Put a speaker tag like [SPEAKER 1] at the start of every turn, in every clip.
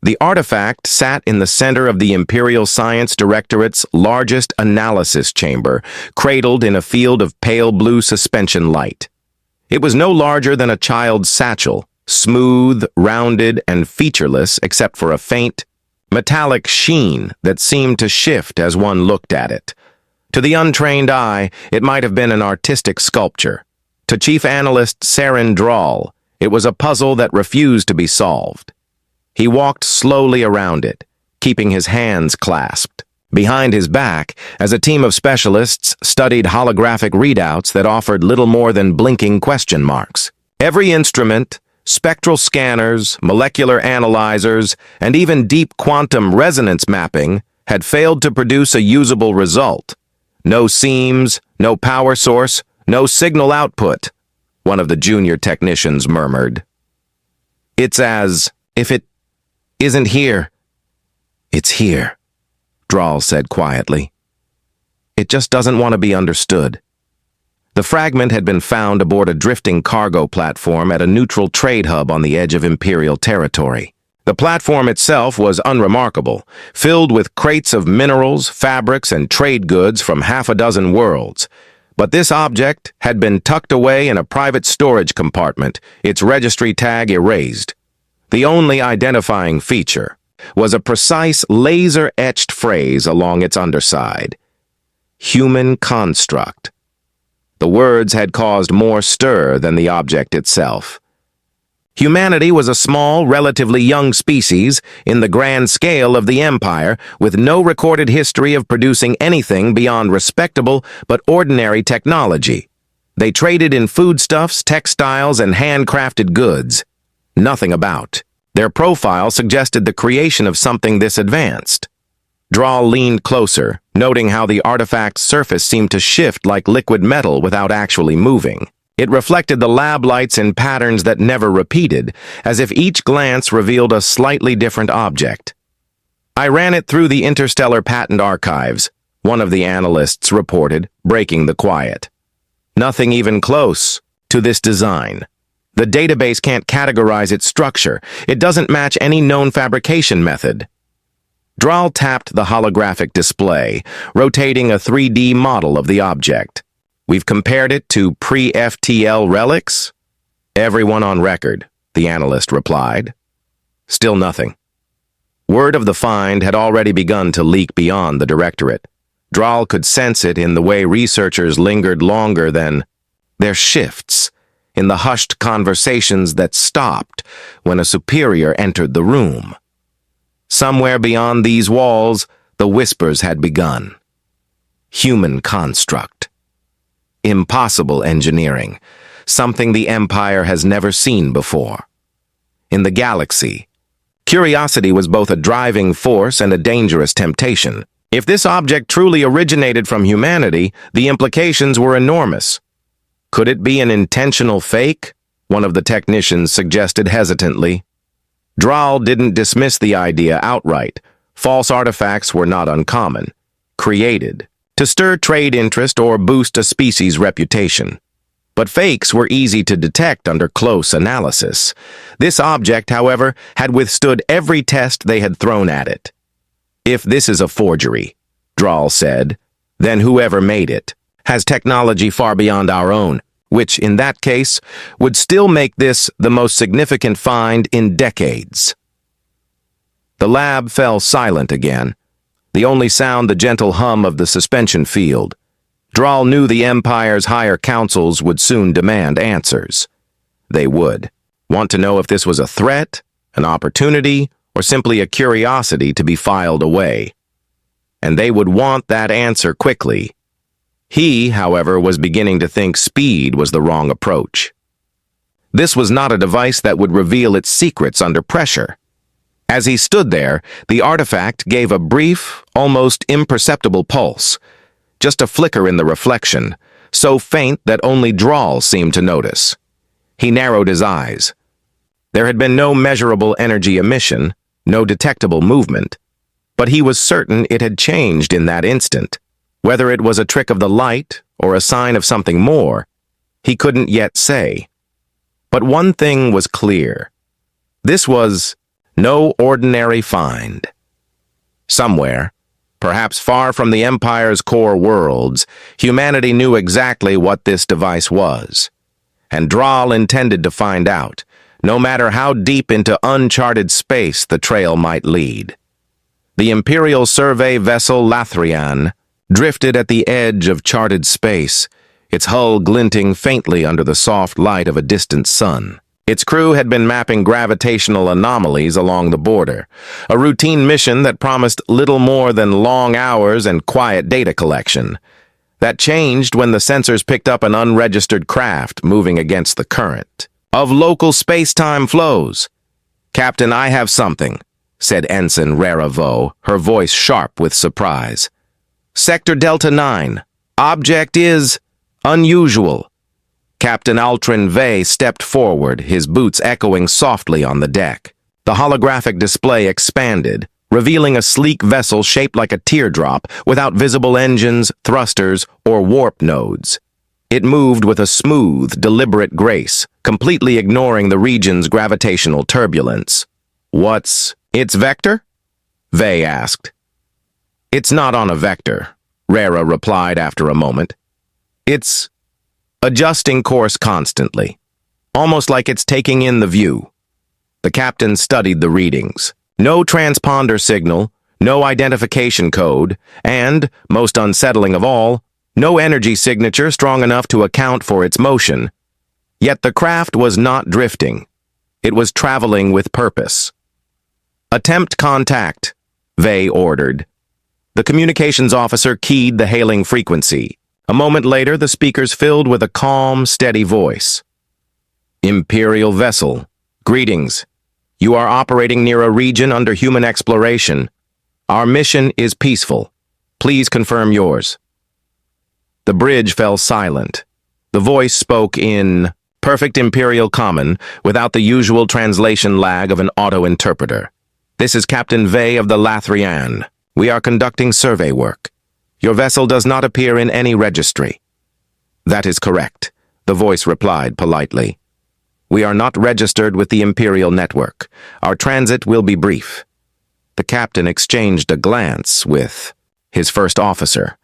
[SPEAKER 1] The artifact sat in the center of the Imperial Science Directorate's largest analysis chamber, cradled in a field of pale blue suspension light. It was no larger than a child's satchel, smooth, rounded, and featureless except for a faint, metallic sheen that seemed to shift as one looked at it. To the untrained eye, it might have been an artistic sculpture. To Chief Analyst Saren Drawl, it was a puzzle that refused to be solved. He walked slowly around it, keeping his hands clasped. Behind his back, as a team of specialists studied holographic readouts that offered little more than blinking question marks. Every instrument, spectral scanners, molecular analyzers, and even deep quantum resonance mapping had failed to produce a usable result. No seams, no power source, no signal output, one of the junior technicians murmured. It's as if it isn't here. It's here, Drawl said quietly. It just doesn't want to be understood. The fragment had been found aboard a drifting cargo platform at a neutral trade hub on the edge of Imperial territory. The platform itself was unremarkable, filled with crates of minerals, fabrics, and trade goods from half a dozen worlds. But this object had been tucked away in a private storage compartment, its registry tag erased. The only identifying feature was a precise laser-etched phrase along its underside. Human construct. The words had caused more stir than the object itself. Humanity was a small, relatively young species in the grand scale of the Empire, with no recorded history of producing anything beyond respectable but ordinary technology. They traded in foodstuffs, textiles, and handcrafted goods. Nothing about. Their profile suggested the creation of something this advanced. Drawl leaned closer, noting how the artifact's surface seemed to shift like liquid metal without actually moving. It reflected the lab lights in patterns that never repeated, as if each glance revealed a slightly different object. I ran it through the Interstellar Patent Archives, one of the analysts reported, breaking the quiet. Nothing even close to this design. The database can't categorize its structure. It doesn't match any known fabrication method. Drawl tapped the holographic display, rotating a 3D model of the object. We've compared it to pre-FTL relics? Everyone on record, the analyst replied. Still nothing. Word of the find had already begun to leak beyond the directorate. Drawl could sense it in the way researchers lingered longer than their shifts, in the hushed conversations that stopped when a superior entered the room. Somewhere beyond these walls, the whispers had begun. Human construct. Impossible engineering, something the Empire has never seen before. In the galaxy, curiosity was both a driving force and a dangerous temptation. If this object truly originated from humanity, the implications were enormous. Could it be an intentional fake? One of the technicians suggested hesitantly. Drawl didn't dismiss the idea outright. False artifacts were not uncommon. Created to stir trade interest or boost a species' reputation. But fakes were easy to detect under close analysis. This object, however, had withstood every test they had thrown at it. If this is a forgery, Drawl said, then whoever made it has technology far beyond our own, which, in that case, would still make this the most significant find in decades. The lab fell silent again, the only sound the gentle hum of the suspension field. Drawl knew the Empire's higher councils would soon demand answers. They would want to know if this was a threat, an opportunity, or simply a curiosity to be filed away. And they would want that answer quickly. He, however, was beginning to think speed was the wrong approach. This was not a device that would reveal its secrets under pressure. As he stood there, the artifact gave a brief, almost imperceptible pulse, just a flicker in the reflection, so faint that only Drawl seemed to notice. He narrowed his eyes. There had been no measurable energy emission, no detectable movement, but he was certain it had changed in that instant. Whether it was a trick of the light or a sign of something more, he couldn't yet say. But one thing was clear. This was No ordinary find. Somewhere, perhaps far from the Empire's core worlds, humanity knew exactly what this device was. And Draal intended to find out, no matter how deep into uncharted space the trail might lead. The Imperial survey vessel Lathrian drifted at the edge of charted space, its hull glinting faintly under the soft light of a distant sun. Its crew had been mapping gravitational anomalies along the border, a routine mission that promised little more than long hours and quiet data collection. That changed when the sensors picked up an unregistered craft moving against the current of local space-time flows. "Captain, I have something," said Ensign Rara Vo, her voice sharp with surprise. "Sector Delta 9. Object is unusual." Captain Altrin Vey stepped forward, his boots echoing softly on the deck. The holographic display expanded, revealing a sleek vessel shaped like a teardrop, without visible engines, thrusters, or warp nodes. It moved with a smooth, deliberate grace, completely ignoring the region's gravitational turbulence. "What's its vector?" Vey asked. "It's not on a vector," Rara replied after a moment. "It's adjusting course constantly, almost like it's taking in the view." The captain studied the readings. No transponder signal, no identification code, and, most unsettling of all, no energy signature strong enough to account for its motion. Yet the craft was not drifting. It was traveling with purpose. "Attempt contact," Vey ordered. The communications officer keyed the hailing frequency. A moment later, the speakers filled with a calm, steady voice. "Imperial vessel, greetings. You are operating near a region under human exploration. Our mission is peaceful. Please confirm yours." The bridge fell silent. The voice spoke in perfect Imperial Common, without the usual translation lag of an auto-interpreter. "This is Captain Vey of the Lathrian. We are conducting survey work. Your vessel does not appear in any registry." "That is correct," the voice replied politely. "We are not registered with the Imperial network. Our transit will be brief." The captain exchanged a glance with his first officer.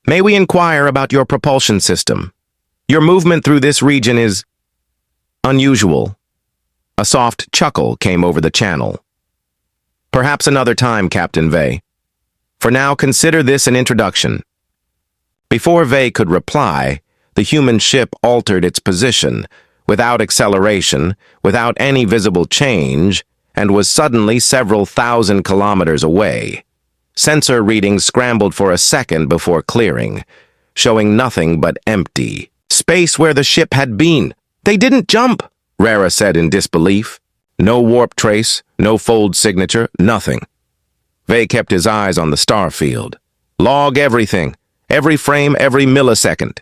[SPEAKER 1] "May we inquire about your propulsion system? Your movement through this region is unusual." A soft chuckle came over the channel. "Perhaps another time, Captain Vey. For now, consider this an introduction." Before Vey could reply, the human ship altered its position, without acceleration, without any visible change, and was suddenly several thousand kilometers away. Sensor readings scrambled for a second before clearing, showing nothing but empty space where the ship had been. "They didn't jump," Rara said in disbelief. "No warp trace, no fold signature, nothing." Vey kept his eyes on the star field. "Log everything, every frame, every millisecond."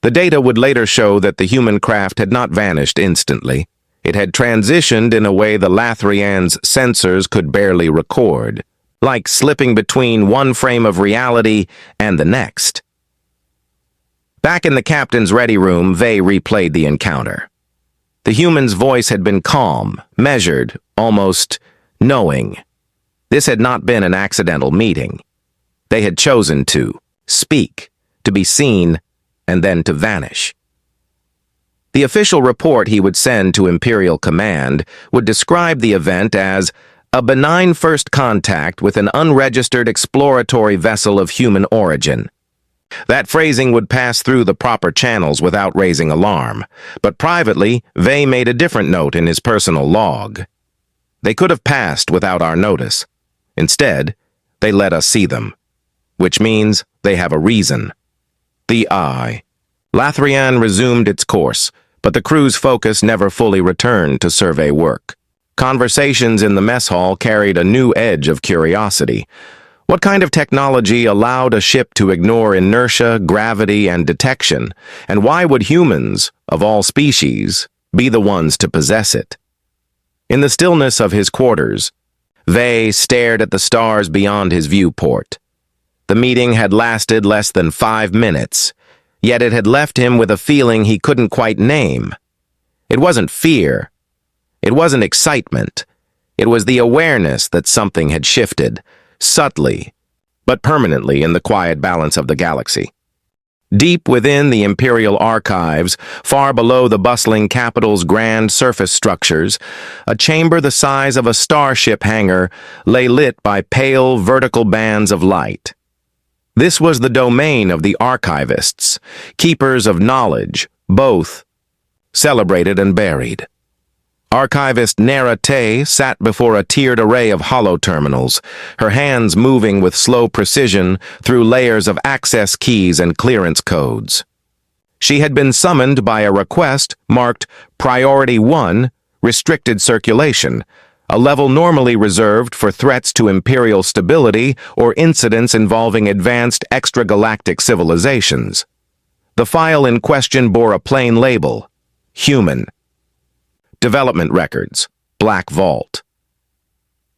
[SPEAKER 1] The data would later show that the human craft had not vanished instantly. It had transitioned in a way the Lathrian's sensors could barely record, like slipping between one frame of reality and the next. Back in the captain's ready room, Vey replayed the encounter. The human's voice had been calm, measured, almost knowing. This had not been an accidental meeting. They had chosen to speak, to be seen, and then to vanish. The official report he would send to Imperial Command would describe the event as a benign first contact with an unregistered exploratory vessel of human origin. That phrasing would pass through the proper channels without raising alarm, but privately, Vey made a different note in his personal log. "They could have passed without our notice. Instead, they let us see them, which means they have a reason." The eye. Lathrian resumed its course, but the crew's focus never fully returned to survey work. Conversations in the mess hall carried a new edge of curiosity. What kind of technology allowed a ship to ignore inertia, gravity, and detection, and why would humans, of all species, be the ones to possess it? In the stillness of his quarters, Vey stared at the stars beyond his viewport. The meeting had lasted less than 5 minutes, yet it had left him with a feeling he couldn't quite name. It wasn't fear. It wasn't excitement. It was the awareness that something had shifted, subtly, but permanently in the quiet balance of the galaxy. Deep within the Imperial archives, far below the bustling capital's grand surface structures, a chamber the size of a starship hangar lay lit by pale vertical bands of light. This was the domain of the archivists, keepers of knowledge, both celebrated and buried. Archivist Narration sat before a tiered array of holo-terminals, her hands moving with slow precision through layers of access keys and clearance codes. She had been summoned by a request marked Priority 1, Restricted Circulation, a level normally reserved for threats to Imperial stability or incidents involving advanced extragalactic civilizations. The file in question bore a plain label, Human. Development records, Black Vault.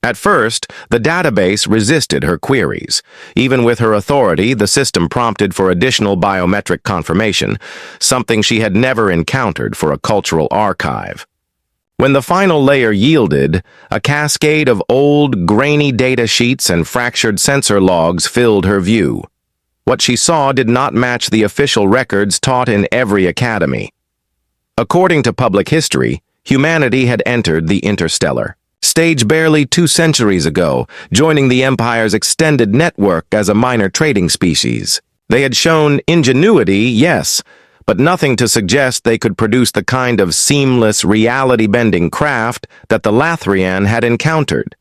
[SPEAKER 1] At first, the database resisted her queries. Even with her authority, the system prompted for additional biometric confirmation, something she had never encountered for a cultural archive. When the final layer yielded, a cascade of old, grainy data sheets and fractured sensor logs filled her view. What she saw did not match the official records taught in every academy. According to public history, humanity had entered the interstellar stage barely 2 centuries ago, joining the Empire's extended network as a minor trading species. They had shown ingenuity, yes, but nothing to suggest they could produce the kind of seamless, reality-bending craft that the Lathrian had encountered.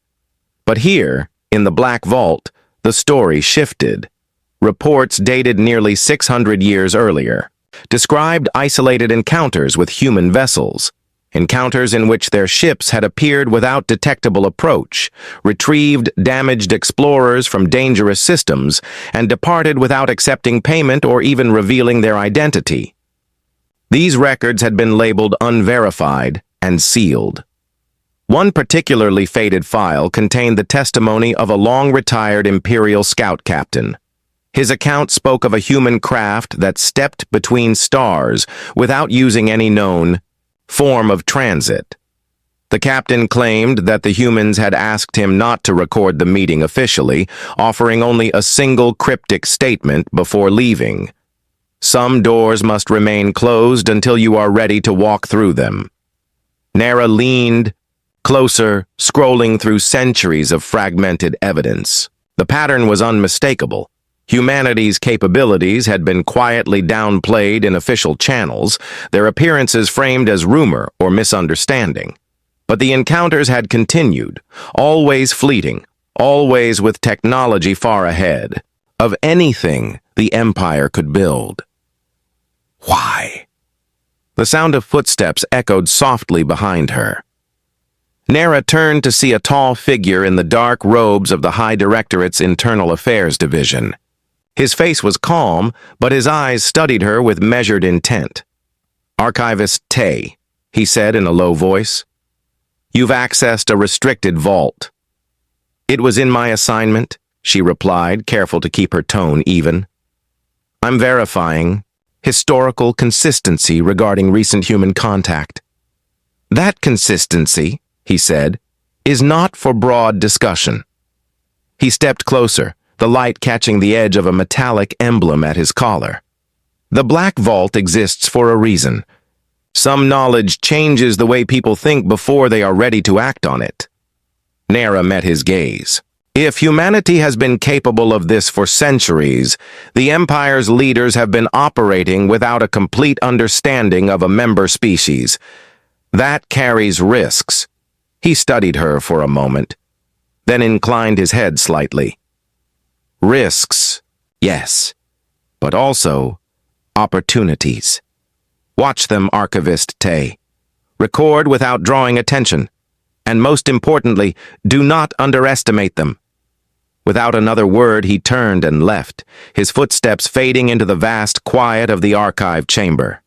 [SPEAKER 1] But here, in the Black Vault, the story shifted. Reports dated nearly 600 years earlier described isolated encounters with human vessels, encounters in which their ships had appeared without detectable approach, retrieved damaged explorers from dangerous systems, and departed without accepting payment or even revealing their identity. These records had been labeled unverified and sealed. One particularly faded file contained the testimony of a long-retired Imperial scout captain. His account spoke of a human craft that stepped between stars without using any known form of transit. The captain claimed that the humans had asked him not to record the meeting officially, offering only a single cryptic statement before leaving. Some doors must remain closed until you are ready to walk through them. Nara leaned closer, scrolling through centuries of fragmented evidence. The pattern was unmistakable. Humanity's capabilities had been quietly downplayed in official channels, their appearances framed as rumor or misunderstanding. But the encounters had continued, always fleeting, always with technology far ahead of anything the Empire could build. Why? The sound of footsteps echoed softly behind her. Nara turned to see a tall figure in the dark robes of the High Directorate's Internal Affairs Division. His face was calm, but his eyes studied her with measured intent. "Archivist Tay," he said in a low voice. "You've accessed a restricted vault." "It was in my assignment," she replied, careful to keep her tone even. "I'm verifying historical consistency regarding recent human contact." "That consistency," he said, "is not for broad discussion." He stepped closer, the light catching the edge of a metallic emblem at his collar. "The Black Vault exists for a reason. Some knowledge changes the way people think before they are ready to act on it." Nara met his gaze. "If humanity has been capable of this for centuries, the Empire's leaders have been operating without a complete understanding of a member species. That carries risks." He studied her for a moment, then inclined his head slightly. "Risks, yes, but also opportunities. Watch them, Archivist Tay. Record without drawing attention, and most importantly, do not underestimate them." Without another word, he turned and left, his footsteps fading into the vast quiet of the archive chamber.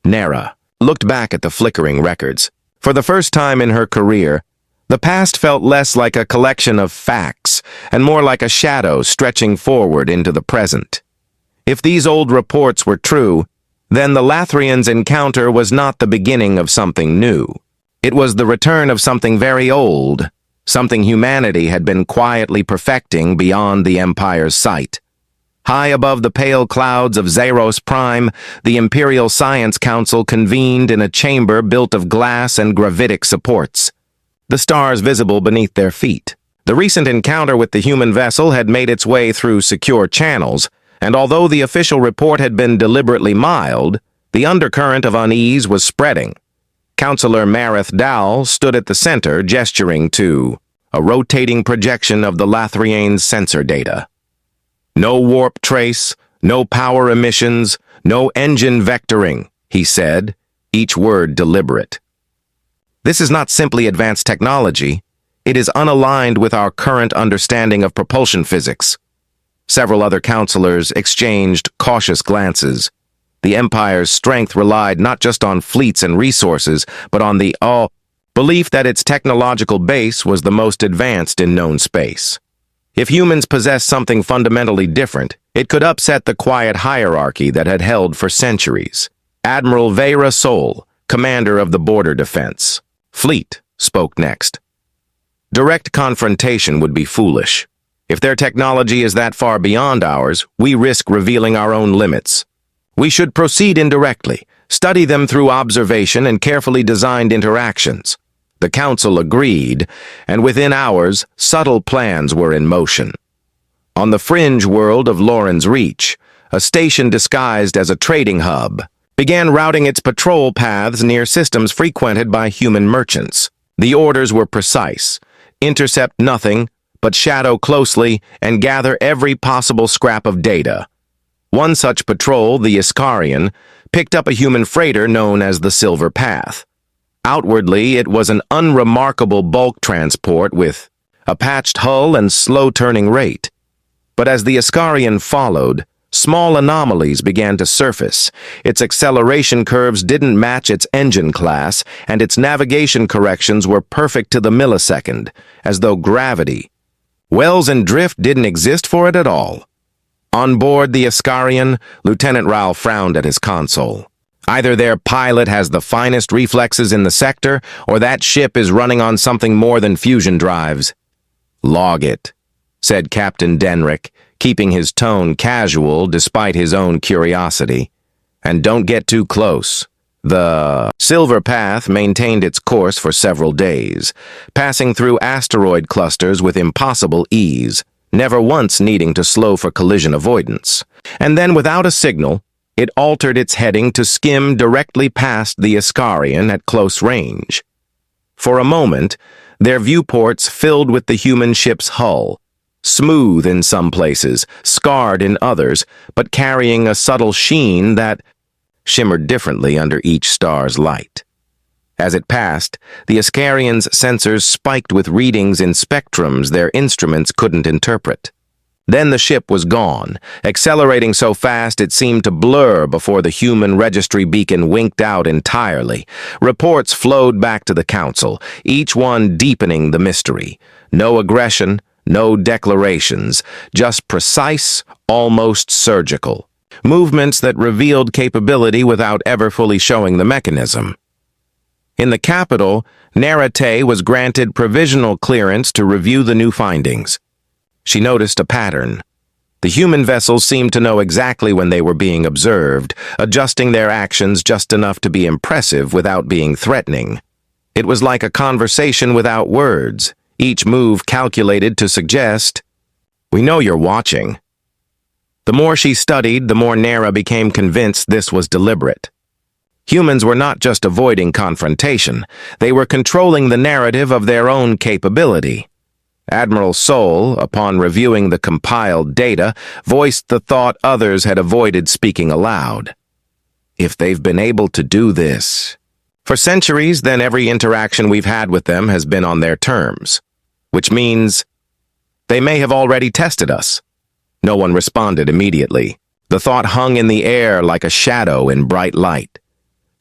[SPEAKER 1] Nara looked back at the flickering records. For the first time in her career, the past felt less like a collection of facts and more like a shadow stretching forward into the present. If these old reports were true, then the Lathrian's encounter was not the beginning of something new. It was the return of something very old, something humanity had been quietly perfecting beyond the Empire's sight. High above the pale clouds of Zeros Prime, the Imperial Science Council convened in a chamber built of glass and gravitic supports, the stars visible beneath their feet. The recent encounter with the human vessel had made its way through secure channels, and although the official report had been deliberately mild, the undercurrent of unease was spreading. Counselor Marith Dowell stood at the center, gesturing to a rotating projection of the Lathriene's sensor data. No warp trace, no power emissions, no engine vectoring, he said, each word deliberate. This is not simply advanced technology, it is unaligned with our current understanding of propulsion physics. Several other counselors exchanged cautious glances. The Empire's strength relied not just on fleets and resources, but on the belief that its technological base was the most advanced in known space. If humans possessed something fundamentally different, it could upset the quiet hierarchy that had held for centuries. Admiral Vera Sol, commander of the Border Defense Fleet, spoke next. Direct confrontation would be foolish. If their technology is that far beyond ours, we risk revealing our own limits. We should proceed indirectly, study them through observation and carefully designed interactions. The Council agreed, and within hours, subtle plans were in motion. On the fringe world of Loren's Reach, a station disguised as a trading hub began routing its patrol paths near systems frequented by human merchants. The orders were precise: intercept nothing, but shadow closely and gather every possible scrap of data. One such patrol, the Iskarian, picked up a human freighter known as the Silver Path. Outwardly, it was an unremarkable bulk transport with a patched hull and slow-turning rate. But as the Iskarian followed, small anomalies began to surface. Its acceleration curves didn't match its engine class, and its navigation corrections were perfect to the millisecond, as though gravity, wells and drift didn't exist for it at all. On board the Iskarian, Lieutenant Rao frowned at his console. Either their pilot has the finest reflexes in the sector, or that ship is running on something more than fusion drives. "Log it," said Captain Denrick, keeping his tone casual despite his own curiosity. "And don't get too close." The Silver Path maintained its course for several days, passing through asteroid clusters with impossible ease, never once needing to slow for collision avoidance. And then, without a signal, it altered its heading to skim directly past the Iskarian at close range. For a moment, their viewports filled with the human ship's hull, smooth in some places, scarred in others, but carrying a subtle sheen that shimmered differently under each star's light. As it passed, the Iskarian's sensors spiked with readings in spectrums their instruments couldn't interpret. Then the ship was gone, accelerating so fast it seemed to blur before the human registry beacon winked out entirely. Reports flowed back to the Council, each one deepening the mystery. No aggression, no declarations, just precise, almost surgical movements that revealed capability without ever fully showing the mechanism. In the capital, Narration was granted provisional clearance to review the new findings. She noticed a pattern. The human vessels seemed to know exactly when they were being observed, adjusting their actions just enough to be impressive without being threatening. It was like a conversation without words, each move calculated to suggest, "We know you're watching." The more she studied, the more Nara became convinced this was deliberate. Humans were not just avoiding confrontation, they were controlling the narrative of their own capability. Admiral Sol, upon reviewing the compiled data, voiced the thought others had avoided speaking aloud. If they've been able to do this for centuries, then every interaction we've had with them has been on their terms, which means they may have already tested us. No one responded immediately. The thought hung in the air like a shadow in bright light.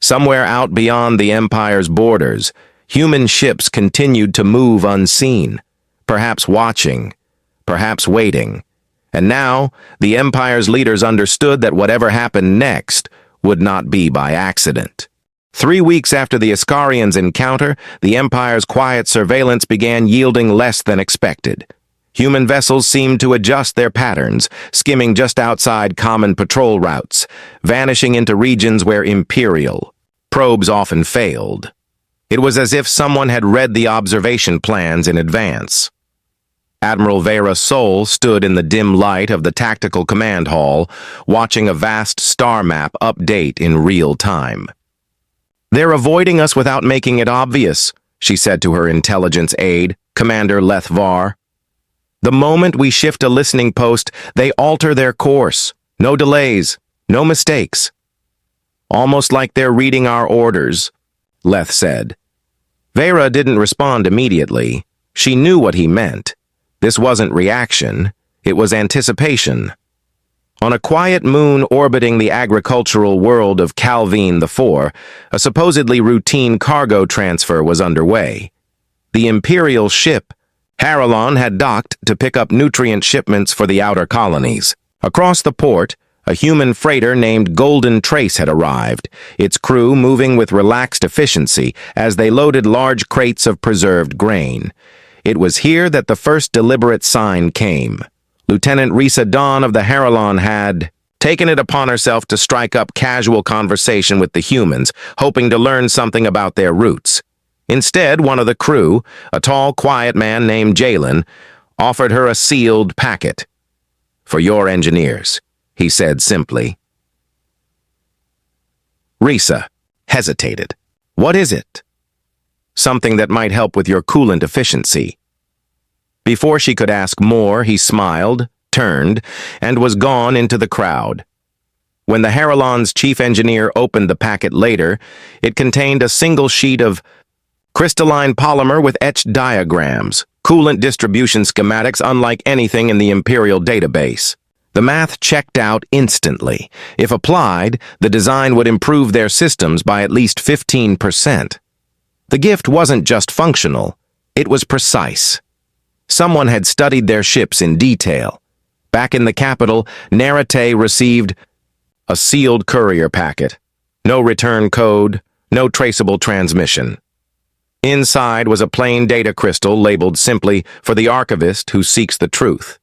[SPEAKER 1] Somewhere out beyond the Empire's borders, human ships continued to move unseen, perhaps watching, perhaps waiting. And now, the Empire's leaders understood that whatever happened next would not be by accident. 3 weeks after the Iskarians' encounter, the Empire's quiet surveillance began yielding less than expected. Human vessels seemed to adjust their patterns, skimming just outside common patrol routes, vanishing into regions where Imperial probes often failed. It was as if someone had read the observation plans in advance. Admiral Vera Sol stood in the dim light of the tactical command hall, watching a vast star map update in real time. "They're avoiding us without making it obvious," she said to her intelligence aide, Commander Lethvar. "The moment we shift a listening post, they alter their course. No delays, no mistakes." "Almost like they're reading our orders," Leth said. Vera didn't respond immediately. She knew what he meant. This wasn't reaction, it was anticipation. On a quiet moon orbiting the agricultural world of Calvine IV, a supposedly routine cargo transfer was underway. The Imperial ship, Haralon, had docked to pick up nutrient shipments for the outer colonies. Across the port, a human freighter named Golden Trace had arrived, its crew moving with relaxed efficiency as they loaded large crates of preserved grain. It was here that the first deliberate sign came. Lieutenant Risa Dawn of the Haralon had taken it upon herself to strike up casual conversation with the humans, hoping to learn something about their roots. Instead, one of the crew, a tall, quiet man named Jalen, offered her a sealed packet. "For your engineers," he said simply. Risa hesitated. "What is it?" "Something that might help with your coolant efficiency." Before she could ask more, he smiled, turned, and was gone into the crowd. When the Haralon's chief engineer opened the packet later, it contained a single sheet of crystalline polymer with etched diagrams, coolant distribution schematics unlike anything in the Imperial database. The math checked out instantly. If applied, the design would improve their systems by at least 15%. The gift wasn't just functional, it was precise. Someone had studied their ships in detail. Back in the capital, Narration received a sealed courier packet. No return code, no traceable transmission. Inside was a plain data crystal labeled simply "For the archivist who seeks the truth."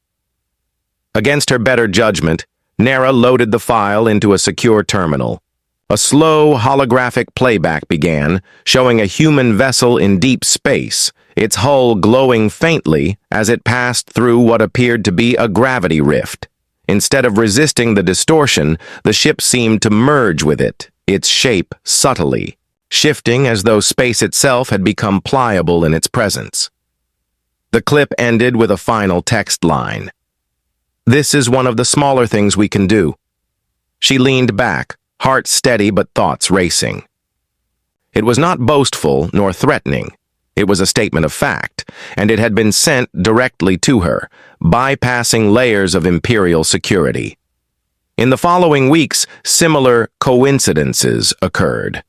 [SPEAKER 1] Against her better judgment, Nara loaded the file into a secure terminal. A slow, holographic playback began, showing a human vessel in deep space, its hull glowing faintly as it passed through what appeared to be a gravity rift. Instead of resisting the distortion, the ship seemed to merge with it, its shape subtly, shifting as though space itself had become pliable in its presence. The clip ended with a final text line. "This is one of the smaller things we can do." She leaned back, heart steady but thoughts racing. It was not boastful nor threatening. It was a statement of fact, and it had been sent directly to her, bypassing layers of Imperial security. In the following weeks, similar coincidences occurred.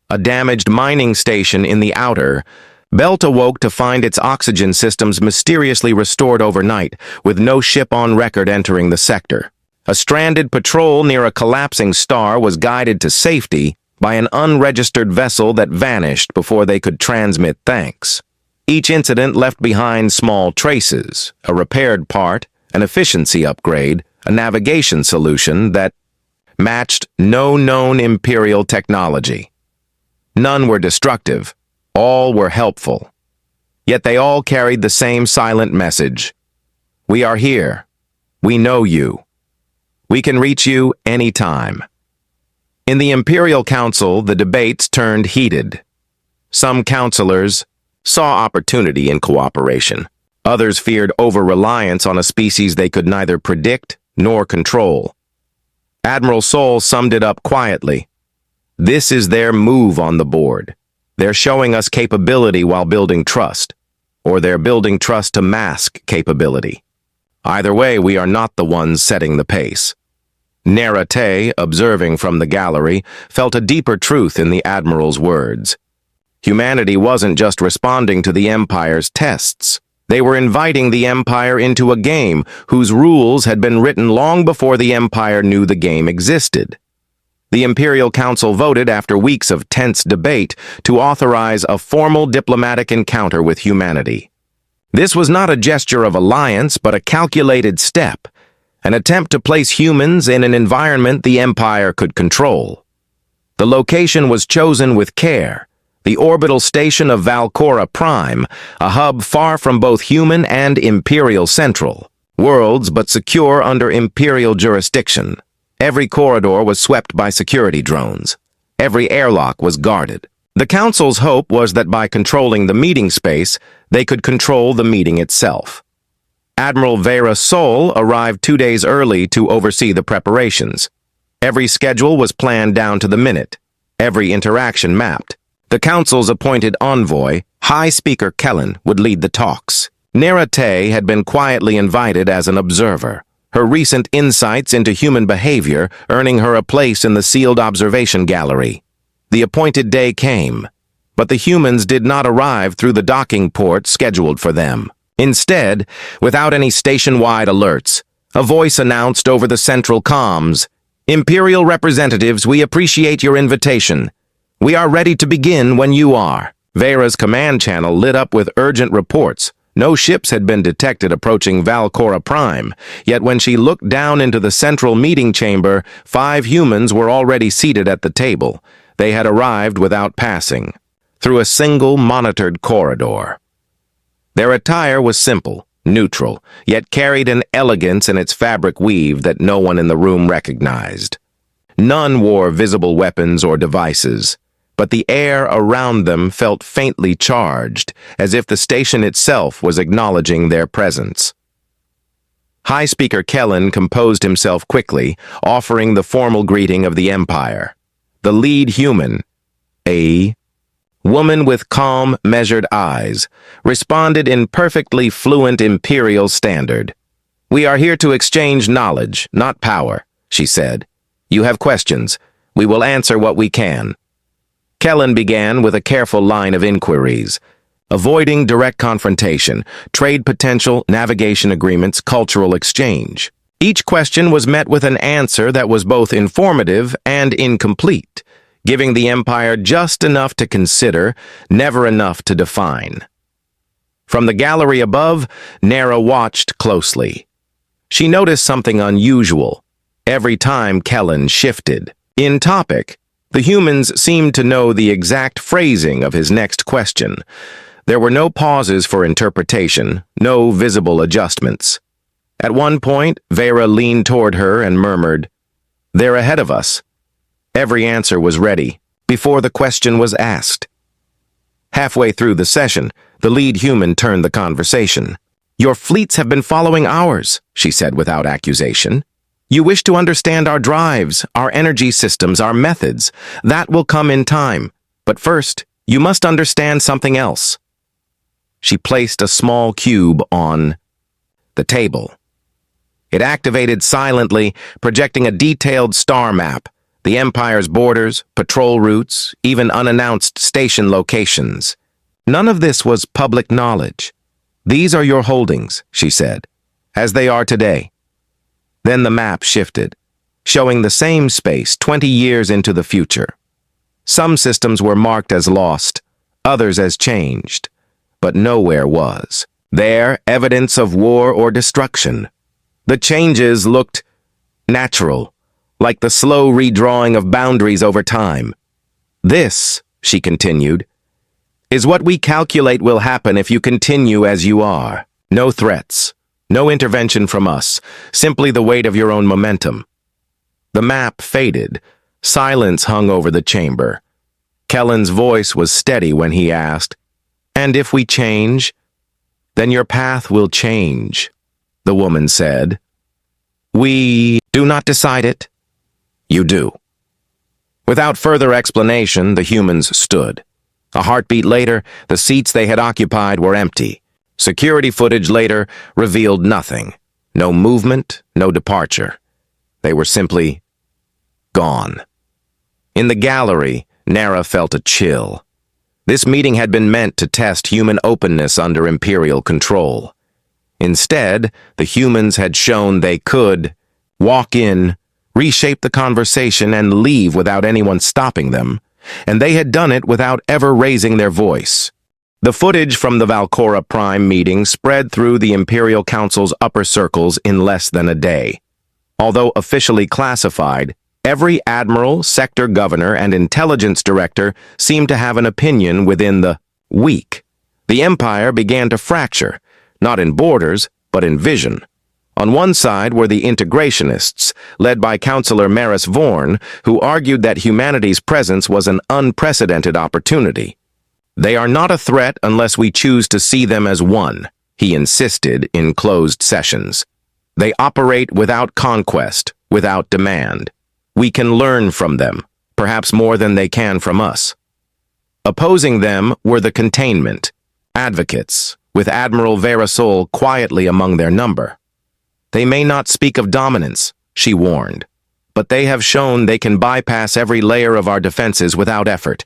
[SPEAKER 1] A damaged mining station in the outer belt awoke to find its oxygen systems mysteriously restored overnight, with no ship on record entering the sector. A stranded patrol near a collapsing star was guided to safety by an unregistered vessel that vanished before they could transmit thanks. Each incident left behind small traces, a repaired part, an efficiency upgrade, a navigation solution that matched no known Imperial technology. None were destructive, all were helpful. Yet they all carried the same silent message. "We are here. We know you. We can reach you anytime." In the Imperial Council, the debates turned heated. Some counselors saw opportunity in cooperation. Others feared over-reliance on a species they could neither predict nor control. Admiral Sol summed it up quietly. "This is their move on the board. They're showing us capability while building trust, or they're building trust to mask capability. Either way, we are not the ones setting the pace." Narration, observing from the gallery, felt a deeper truth in the Admiral's words. Humanity wasn't just responding to the Empire's tests. They were inviting the Empire into a game whose rules had been written long before the Empire knew the game existed. The Imperial Council voted after weeks of tense debate to authorize a formal diplomatic encounter with humanity. This was not a gesture of alliance, but a calculated step, an attempt to place humans in an environment the Empire could control. The location was chosen with care, the orbital station of Valcora Prime, a hub far from both human and Imperial Central. Worlds, but secure under Imperial jurisdiction. Every corridor was swept by security drones. Every airlock was guarded. The Council's hope was that by controlling the meeting space, they could control the meeting itself. Admiral Vera Sol arrived 2 days early to oversee the preparations. Every schedule was planned down to the minute, every interaction mapped. The Council's appointed envoy, High Speaker Kellen, would lead the talks. Narration had been quietly invited as an observer, her recent insights into human behavior earning her a place in the sealed observation gallery. The appointed day came, but the humans did not arrive through the docking port scheduled for them. Instead, without any station-wide alerts, a voice announced over the central comms, "Imperial representatives, we appreciate your invitation. We are ready to begin when you are." Vera's command channel lit up with urgent reports. No ships had been detected approaching Valcora Prime, yet when she looked down into the central meeting chamber, 5 humans were already seated at the table. They had arrived without passing, through a single monitored corridor. Their attire was simple, neutral, yet carried an elegance in its fabric weave that no one in the room recognized. None wore visible weapons or devices, but the air around them felt faintly charged, as if the station itself was acknowledging their presence. High Speaker Kellen composed himself quickly, offering the formal greeting of the Empire. The lead human, a woman with calm, measured eyes, responded in perfectly fluent Imperial standard. "We are here to exchange knowledge, not power," she said. "You have questions. We will answer what we can." Kellen began with a careful line of inquiries, avoiding direct confrontation, trade potential, navigation agreements, cultural exchange. Each question was met with an answer that was both informative and incomplete, giving the Empire just enough to consider, never enough to define. From the gallery above, Nara watched closely. She noticed something unusual every time Kellen shifted. In topic, the humans seemed to know the exact phrasing of his next question. There were no pauses for interpretation, no visible adjustments. At one point, Vera leaned toward her and murmured, "They're ahead of us." Every answer was ready, before the question was asked. Halfway through the session, the lead human turned the conversation. "Your fleets have been following ours," she said without accusation. "You wish to understand our drives, our energy systems, our methods. That will come in time. But first, you must understand something else." She placed a small cube on the table. It activated silently, projecting a detailed star map, the Empire's borders, patrol routes, even unannounced station locations. None of this was public knowledge. "These are your holdings," she said, "as they are today." Then the map shifted, showing the same space 20 years into the future. Some systems were marked as lost, others as changed, but nowhere was there evidence of war or destruction. The changes looked natural, like the slow redrawing of boundaries over time. "This," she continued, "is what we calculate will happen if you continue as you are. No threats. No intervention from us, simply the weight of your own momentum." The map faded. Silence hung over the chamber. Kellen's voice was steady when he asked, "And if we change?" "Then your path will change," the woman said. "We do not decide it." "You do." Without further explanation, the humans stood. A heartbeat later, the seats they had occupied were empty. Security footage later revealed nothing. No movement, no departure. They were simply gone. In the gallery, Nara felt a chill. This meeting had been meant to test human openness under Imperial control. Instead, the humans had shown they could walk in, reshape the conversation, and leave without anyone stopping them, and they had done it without ever raising their voice. The footage from the Valcora Prime meeting spread through the Imperial Council's upper circles in less than a day. Although officially classified, every admiral, sector governor, and intelligence director seemed to have an opinion within the week. The Empire began to fracture, not in borders, but in vision. On one side were the integrationists, led by Councillor Maris Vorn, who argued that humanity's presence was an unprecedented opportunity. They are not a threat unless we choose to see them as one, he insisted in closed sessions. They operate without conquest, without demand. We can learn from them, perhaps more than they can from us. Opposing them were the containment advocates, with Admiral Verasol quietly among their number. They may not speak of dominance, she warned, but they have shown they can bypass every layer of our defenses without effort.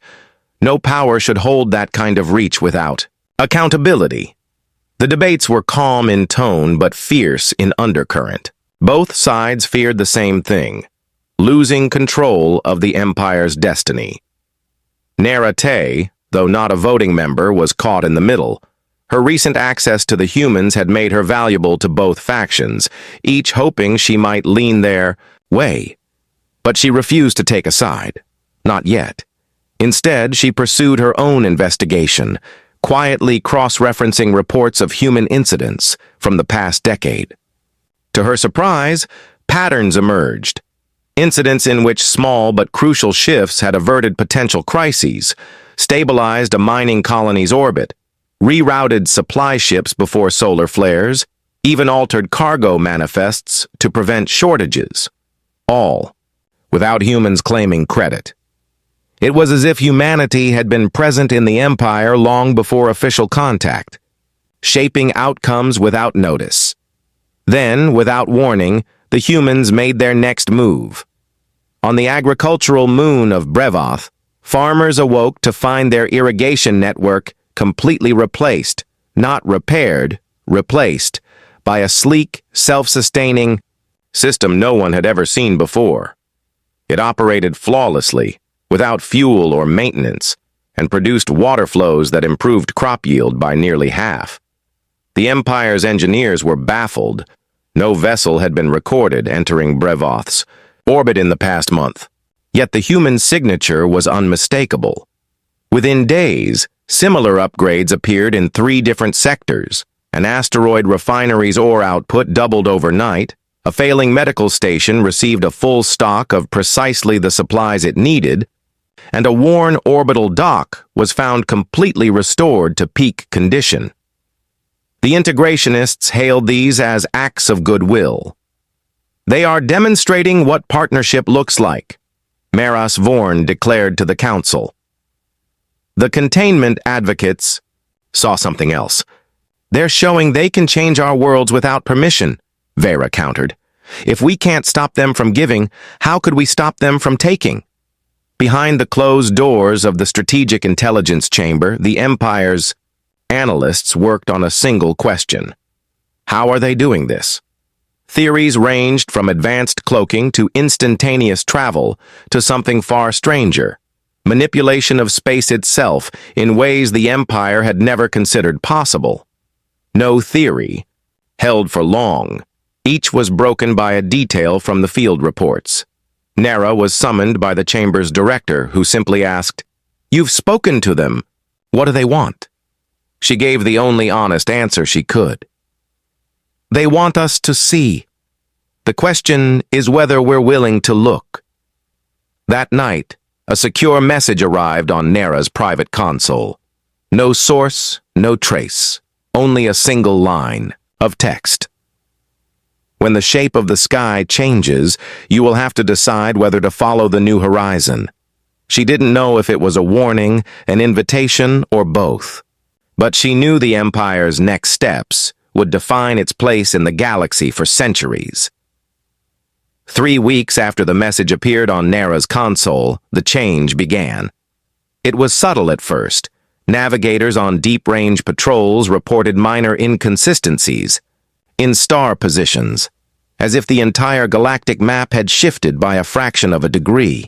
[SPEAKER 1] No power should hold that kind of reach without accountability. The debates were calm in tone but fierce in undercurrent. Both sides feared the same thing, losing control of the Empire's destiny. Narration, though not a voting member, was caught in the middle. Her recent access to the humans had made her valuable to both factions, each hoping she might lean their way. But she refused to take a side. Not yet. Instead, she pursued her own investigation, quietly cross-referencing reports of human incidents from the past decade. To her surprise, patterns emerged. Incidents in which small but crucial shifts had averted potential crises, stabilized a mining colony's orbit, rerouted supply ships before solar flares, even altered cargo manifests to prevent shortages. All without humans claiming credit. It was as if humanity had been present in the Empire long before official contact, shaping outcomes without notice. Then, without warning, the humans made their next move. On the agricultural moon of Brevoth, farmers awoke to find their irrigation network completely replaced, not repaired, replaced, by a sleek, self-sustaining system no one had ever seen before. It operated flawlessly, without fuel or maintenance, and produced water flows that improved crop yield by nearly half. The Empire's engineers were baffled. No vessel had been recorded entering Brevoth's orbit in the past month, yet the human signature was unmistakable. Within days, similar upgrades appeared in 3 different sectors. An asteroid refinery's ore output doubled overnight, a failing medical station received a full stock of precisely the supplies it needed, and a worn orbital dock was found completely restored to peak condition. The integrationists hailed these as acts of goodwill. They are demonstrating what partnership looks like, Maris Vorn declared to the council. The containment advocates saw something else. They're showing they can change our worlds without permission, Vera countered. If we can't stop them from giving, how could we stop them from taking? Behind the closed doors of the Strategic Intelligence Chamber, the Empire's analysts worked on a single question. How are they doing this? Theories ranged from advanced cloaking to instantaneous travel to something far stranger, manipulation of space itself in ways the Empire had never considered possible. No theory held for long. Each was broken by a detail from the field reports. Nara was summoned by the Chamber's director, who simply asked, "You've spoken to them. What do they want?" She gave the only honest answer she could. They want us to see. The question is whether we're willing to look. That night, a secure message arrived on Nara's private console. No source, no trace, only a single line of text. When the shape of the sky changes, you will have to decide whether to follow the new horizon. She didn't know if it was a warning, an invitation, or both. But she knew the Empire's next steps would define its place in the galaxy for centuries. 3 weeks after the message appeared on Nara's console, the change began. It was subtle at first. Navigators on deep-range patrols reported minor inconsistencies in star positions, as if the entire galactic map had shifted by a fraction of a degree.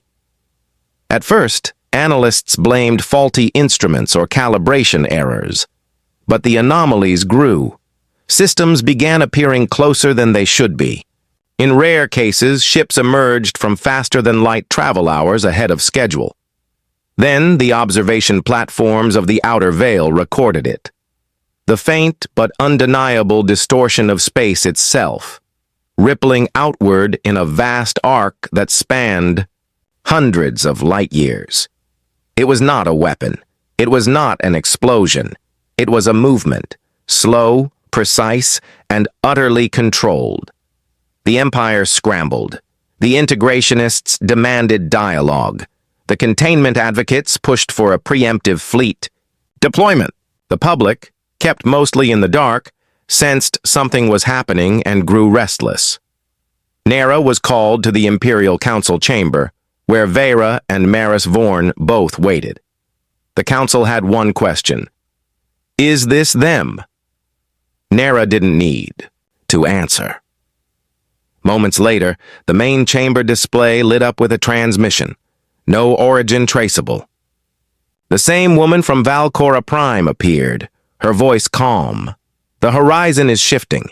[SPEAKER 1] At first, analysts blamed faulty instruments or calibration errors. But the anomalies grew. Systems began appearing closer than they should be. In rare cases, ships emerged from faster-than-light travel hours ahead of schedule. Then, the observation platforms of the outer veil recorded it. The faint but undeniable distortion of space itself, rippling outward in a vast arc that spanned hundreds of light years. It was not a weapon. It was not an explosion. It was a movement, slow, precise, and utterly controlled. The Empire scrambled. The integrationists demanded dialogue. The containment advocates pushed for a preemptive fleet deployment. The public, kept mostly in the dark, sensed something was happening and grew restless. Nara was called to the Imperial Council chamber, where Vera and Maris Vorn both waited. The council had one question. Is this them? Nara didn't need to answer. Moments later, the main chamber display lit up with a transmission. No origin traceable. The same woman from Valcora Prime appeared, her voice calm. The horizon is shifting.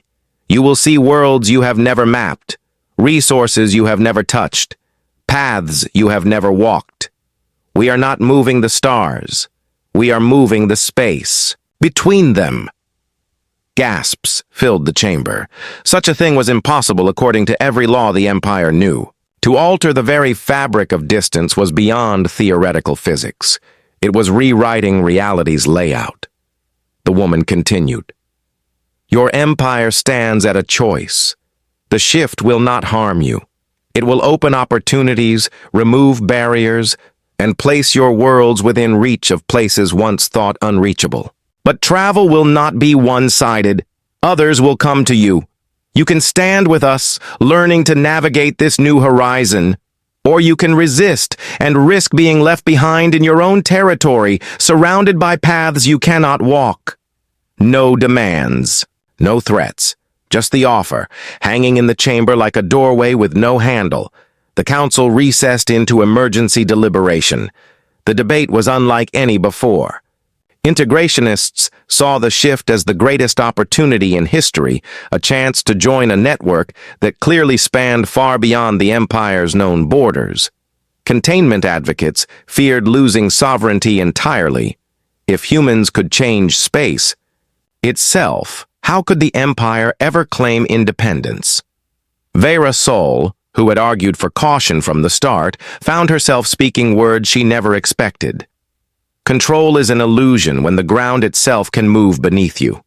[SPEAKER 1] You will see worlds you have never mapped, resources you have never touched, paths you have never walked. We are not moving the stars. We are moving the space between them. Gasps filled the chamber. Such a thing was impossible according to every law the Empire knew. To alter the very fabric of distance was beyond theoretical physics. It was rewriting reality's layout. The woman continued. Your empire stands at a choice. The shift will not harm you. It will open opportunities, remove barriers, and place your worlds within reach of places once thought unreachable. But travel will not be one-sided. Others will come to you. You can stand with us, learning to navigate this new horizon. Or you can resist and risk being left behind in your own territory, surrounded by paths you cannot walk. No demands, no threats, just the offer, hanging in the chamber like a doorway with no handle. The council recessed into emergency deliberation. The debate was unlike any before. Integrationists saw the shift as the greatest opportunity in history, a chance to join a network that clearly spanned far beyond the Empire's known borders. Containment advocates feared losing sovereignty entirely. If humans could change space itself, how could the Empire ever claim independence? Vera Sol, who had argued for caution from the start, found herself speaking words she never expected. Control is an illusion when the ground itself can move beneath you.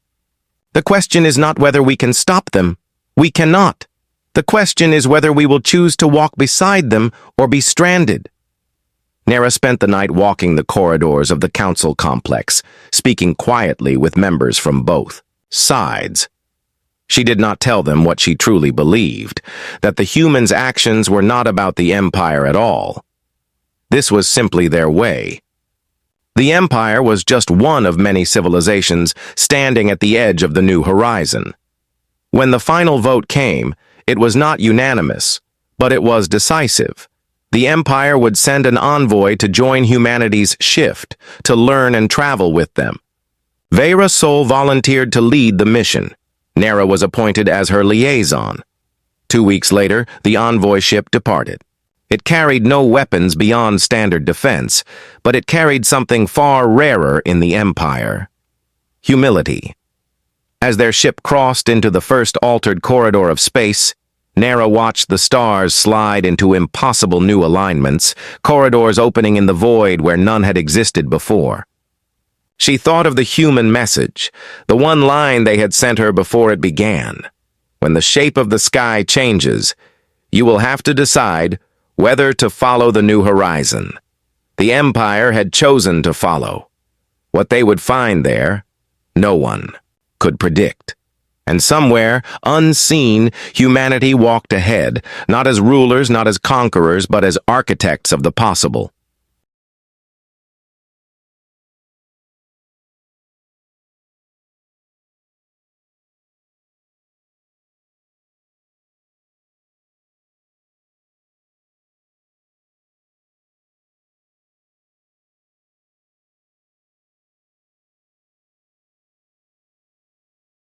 [SPEAKER 1] The question is not whether we can stop them. We cannot. The question is whether we will choose to walk beside them or be stranded. Nara spent the night walking the corridors of the council complex, speaking quietly with members from both sides. She did not tell them what she truly believed, that the humans' actions were not about the Empire at all. This was simply their way. The Empire was just one of many civilizations standing at the edge of the new horizon. When the final vote came, it was not unanimous, but it was decisive. The Empire would send an envoy to join humanity's shift, to learn and travel with them. Vera Sol volunteered to lead the mission. Nara was appointed as her liaison. 2 weeks later, the envoy ship departed. It carried no weapons beyond standard defense, but it carried something far rarer in the Empire: humility. As their ship crossed into the first altered corridor of space, Nara watched the stars slide into impossible new alignments, corridors opening in the void where none had existed before. She thought of the human message, the one line they had sent her before it began. When the shape of the sky changes, you will have to decide whether to follow the new horizon. The Empire had chosen to follow. What they would find there, no one could predict. And somewhere, unseen, humanity walked ahead, not as rulers, not as conquerors, but as architects of the possible.